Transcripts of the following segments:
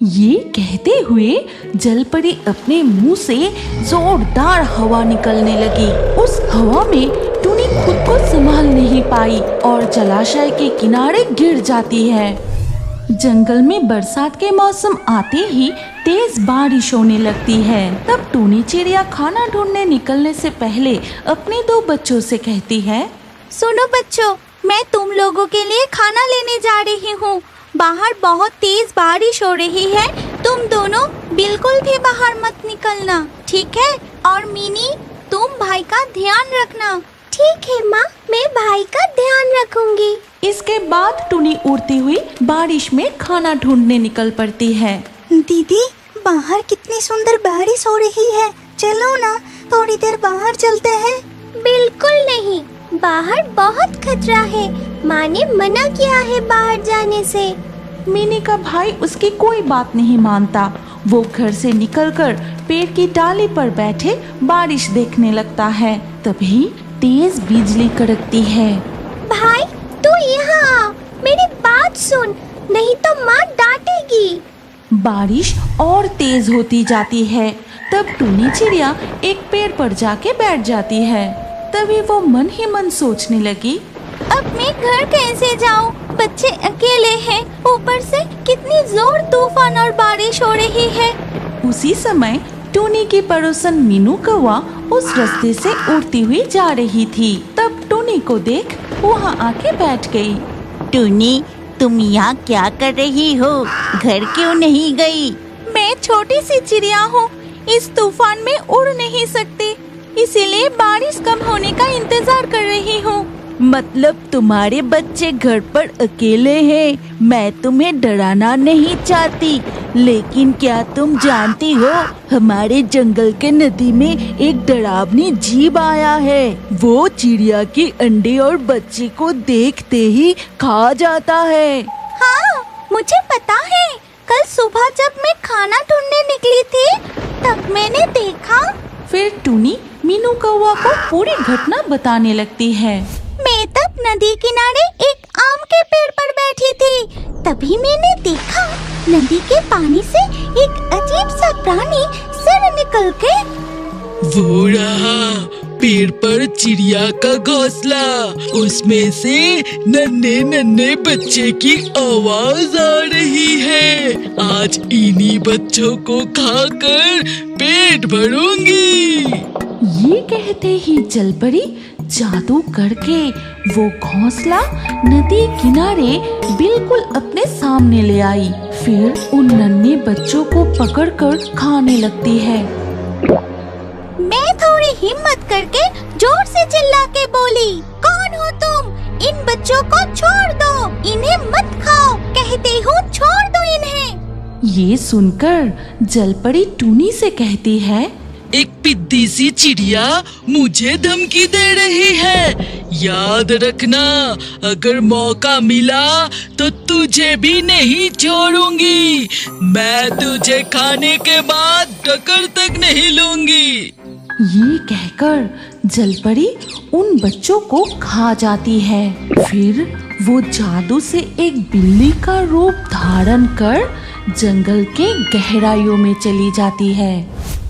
ये कहते हुए जलपरी अपने मुंह से जोरदार हवा निकलने लगी। उस हवा में टुनी खुद को संभाल नहीं पाई और जलाशय के किनारे गिर जाती है। जंगल में बरसात के मौसम आते ही तेज बारिश होने लगती है। तब टुनी चिड़िया खाना ढूंढने निकलने से पहले अपने दो बच्चों से कहती है, सुनो बच्चों, मैं तुम लोगों के लिए खाना लेने जा रही हूँ। बाहर बहुत तेज बारिश हो रही है, तुम दोनों बिल्कुल भी बाहर मत निकलना, ठीक है? और मिनी, तुम भाई का ध्यान रखना। ठीक है माँ, मैं भाई का ध्यान रखूंगी। इसके बाद टुनी उड़ती हुई बारिश में खाना ढूंढने निकल पड़ती है। दीदी, बाहर कितनी सुंदर बारिश हो रही है, चलो ना थोड़ी देर बाहर चलते हैं। बिल्कुल नहीं, बाहर बहुत खतरा है, माँ ने मना किया है बाहर जाने से। मिनी का भाई उसकी कोई बात नहीं मानता। वो घर से निकलकर पेड़ की डाली पर बैठे बारिश देखने लगता है। तभी तेज बिजली कड़कती है। भाई, तू यहाँ आ, मेरी बात सुन, नहीं तो माँ डांटेगी। बारिश और तेज होती जाती है। तब टुनी चिड़िया एक पेड़ पर जाके बैठ जाती है। तभी वो मन ही मन सोचने लगी, अब मैं घर कैसे जाऊँ? बच्चे अकेले हैं, ऊपर से कितनी जोर तूफान और बारिश हो रही है। उसी समय टुनी की पड़ोसन मीनू कौवा उस रास्ते से उड़ती हुई जा रही थी। तब टुनी को देख वहाँ आके बैठ गई। टुनी, तुम यहाँ क्या कर रही हो? घर क्यों नहीं गई? मैं छोटी सी चिड़िया हूँ, इस तूफान में उड़ नहीं सकती, इसीलिए बारिश कम होने का इंतजार कर रही हूँ। मतलब तुम्हारे बच्चे घर पर अकेले हैं। मैं तुम्हें डराना नहीं चाहती, लेकिन क्या तुम जानती हो, हमारे जंगल के नदी में एक डरावनी जीव आया है। वो चिड़िया के अंडे और बच्चे को देखते ही खा जाता है। हाँ, मुझे पता है। कल सुबह जब मैं खाना ढूंढने निकली थी, तब मैंने देखा। फिर टुनी मीनू कौवा को पूरी घटना बताने लगती है। मैं तब नदी किनारे एक आम के पेड़ पर बैठी थी, तभी मैंने देखा नदी के पानी से एक अजीब सा प्राणी सिर निकल के। वो रहा पेड़ पर चिड़िया का घोंसला, उसमें से नन्हे नन्हे बच्चे की आवाज आ रही है। आज इन्हीं बच्चों को खाकर पेट भरूंगी। ये कहते ही जलपरी जादू करके वो घोंसला नदी किनारे बिल्कुल अपने सामने ले आई। फिर उन नन्हे बच्चों को पकड़कर खाने लगती है। मैं थोड़ी हिम्मत करके जोर से चिल्ला के बोली, कौन हो तुम? इन बच्चों को छोड़ दो, इन्हें मत खाओ, कहती हूँ छोड़ दो इन्हें। ये सुनकर जलपरी टुनी से कहती है, एक पिद्दी सी चिड़िया मुझे धमकी दे रही है। याद रखना, अगर मौका मिला तो तुझे भी नहीं छोड़ूंगी। मैं तुझे खाने के बाद टक्कर तक नहीं लूंगी। ये कहकर जलपरी उन बच्चों को खा जाती है। फिर वो जादू से एक बिल्ली का रूप धारण कर जंगल के गहराइयों में चली जाती है।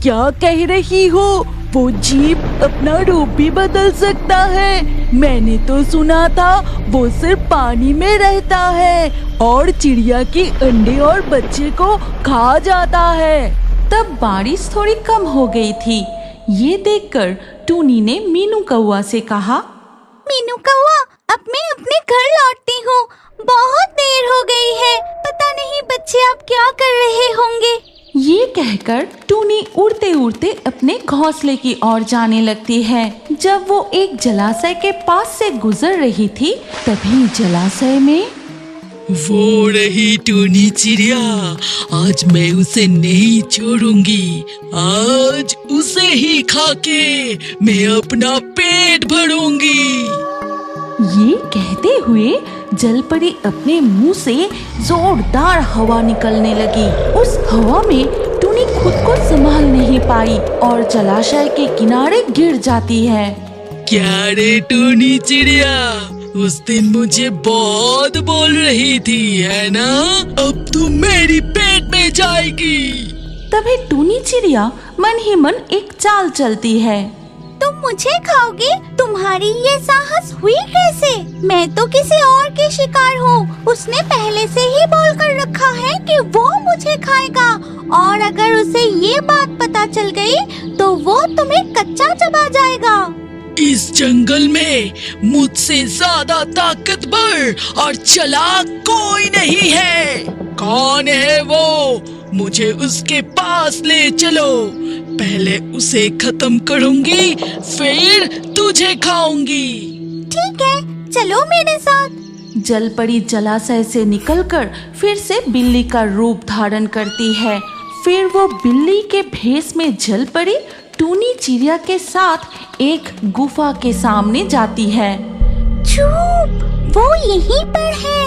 क्या कह रही हो? वो जीव अपना रूप भी बदल सकता है? मैंने तो सुना था वो सिर्फ पानी में रहता है और चिड़िया के अंडे और बच्चे को खा जाता है। तब बारिश थोड़ी कम हो गई थी। ये देखकर टुनी ने मीनू कौवा से कहा, मीनू कौवा, अब मैं अपने घर लौटती हूँ, बहुत देर हो गई है, पता नहीं बच्चे अब क्या कर रहे होंगे। ये कहकर टुनी उड़ते उड़ते अपने घोंसले की ओर जाने लगती है। जब वो एक जलाशय के पास से गुजर रही थी, तभी जलाशय में वो रही टुनी चिड़िया, आज मैं उसे नहीं छोड़ूंगी। आज उसे ही खाके मैं अपना पेट भरूंगी। ये कहते हुए जलपरी अपने मुंह से जोरदार हवा निकलने लगी। उस हवा में टुनी खुद को संभाल नहीं पाई और जलाशय के किनारे गिर जाती है। क्या रे टुनी चिड़िया, उस दिन मुझे बहुत बोल रही थी, है ना? अब तुम मेरी पेट में जा जाएगी। तभी टूनी चिड़िया मन ही मन एक चाल चलती है। तुम मुझे खाओगे? तुम्हारी ये साहस हुई कैसे? मैं तो किसी और के शिकार हूँ। उसने पहले से ही बोल कर रखा है कि वो मुझे खाएगा, और अगर उसे ये बात पता चल गई तो वो तुम्हें कच्चा चबा जाएगा। इस जंगल में मुझसे ज्यादा ताकतवर और चालाक कोई नहीं है। कौन है वो? मुझे उसके पास ले चलो। पहले उसे खत्म करूंगी, फिर तुझे खाऊंगी। ठीक है, चलो मेरे साथ। जलपरी जलाशय से निकलकर फिर से बिल्ली का रूप धारण करती है। फिर वो बिल्ली के भेष में जलपरी टूनी चिड़िया के साथ एक गुफा के सामने जाती है। चुप, वो यहीं पर है।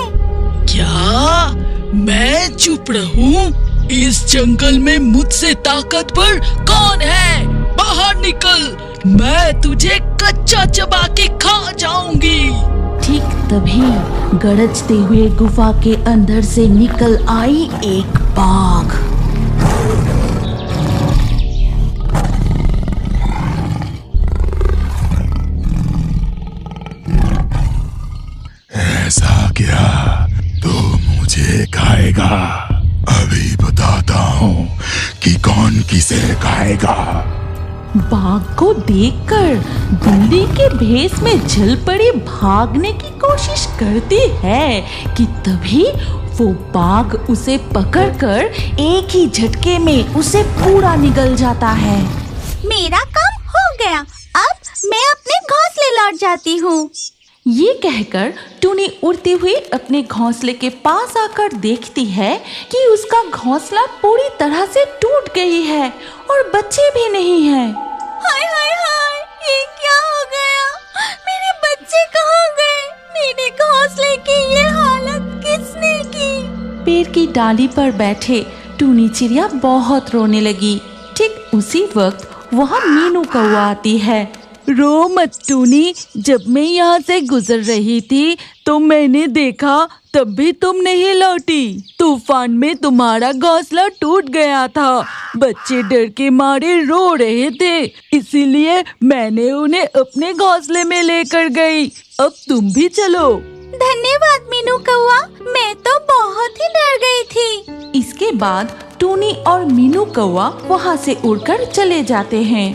क्या मैं चुप रहूं? इस जंगल में मुझसे ताकतवर कौन है? बाहर निकल, मैं तुझे कच्चा चबा के खा जाऊंगी। ठीक तभी गरजते हुए गुफा के अंदर से निकल आई एक बाघ। ऐसा क्या? तो मुझे खाएगा? अभी बताता हूँ कि कौन किसे खाएगा। बाघ को देखकर बिल्ली के भेष में जलपरी भागने की कोशिश करती है कि तभी वो बाघ उसे पकड़कर एक ही झटके में उसे पूरा निगल जाता है। मेरा काम हो गया, अब मैं अपने घोंसले लौट जाती हूँ। ये कहकर टूनी उड़ती हुई अपने घोंसले के पास आकर देखती है कि उसका घोंसला पूरी तरह से टूट गई है और बच्चे भी नहीं हैं। हाय हाय हाय, ये क्या हो गया? मेरे बच्चे कहाँ गए? मेरे घोंसले की ये हालत किसने की? पेड़ की डाली पर बैठे टूनी चिड़िया बहुत रोने लगी। ठीक उसी वक्त वहाँ मीनू कौआ आती है। रो मत टूनी, जब मैं यहाँ से गुजर रही थी तो मैंने देखा, तब भी तुम नहीं लौटी। तूफान में तुम्हारा घोंसला टूट गया था। बच्चे डर के मारे रो रहे थे, इसीलिए मैंने उन्हें अपने घोंसले में लेकर गई। अब तुम भी चलो। धन्यवाद मीनू कौआ, मैं तो बहुत ही डर गई थी। इसके बाद टूनी और मीनू कौआ वहाँ से उड़कर चले जाते हैं।